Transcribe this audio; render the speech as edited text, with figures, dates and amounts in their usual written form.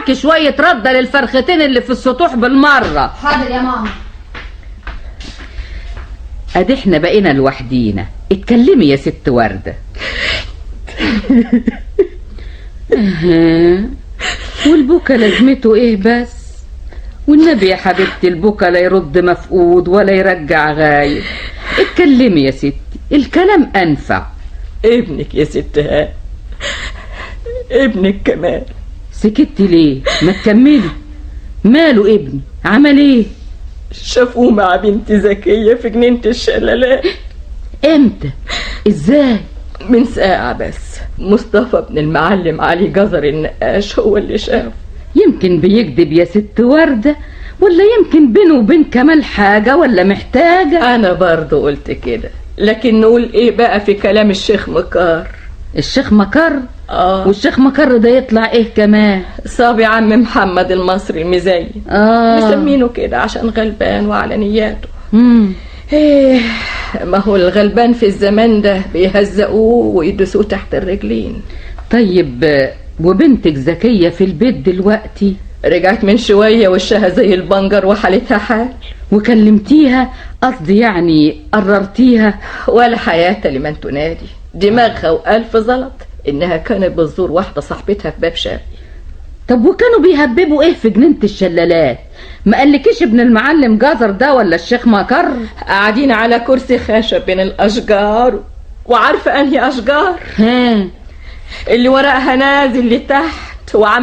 معاكي شوية ردة للفرختين اللي في السطوح بالمرة. حاضر يا ماما. ادي احنا بقينا لوحدينا. اتكلمي يا ست وردة. والبكا لازمته ايه بس؟ والنبي يا حبيبتي البكا لا يرد مفقود ولا يرجع غايب. اتكلمي يا ستي، الكلام انفع. ابنك يا ست هانم، ابنك كمان. سكتي ليه؟ ما تكملي. ماله ابني؟ عمل ايه؟ شافوه مع بنت زكية في جنينة الشلالات. امتى؟ ازاي؟ من ساعة بس. مصطفى ابن المعلم علي جزر النقاش هو اللي شافه. يمكن بيكذب يا ست وردة، ولا يمكن بينه وبين كمال حاجة ولا محتاجة. أنا برضو قلت كده، لكن نقول إيه بقى في كلام الشيخ مكار؟ الشيخ مكر؟ والشيخ مكر ده يطلع إيه كمان؟ صابي عم محمد المصري المزين. مسمينه كده عشان غلبان وعلى نياته. إيه، ما هو الغلبان في الزمان ده بيهزقوه ويدسوه تحت الرجلين. طيب وبنتك زكية في البيت دلوقتي؟ رجعت من شوية وشها زي البنجر وحالتها حال. وكلمتيها؟ قصدي يعني قررتيها؟ ولا حياة لمن تنادي، دماغها وألف زلط إنها كانت بتزور واحدة صاحبتها في باب شاب. طب وكانوا بيهببوا ايه في جنينة الشلالات؟ ما قالكيش ابن المعلم جزر ده ولا الشيخ مكر؟ قاعدين على كرسي خشب بين الأشجار. وعارفة أنهي أشجار؟ ها، اللي ورقها نازل لتحت وعم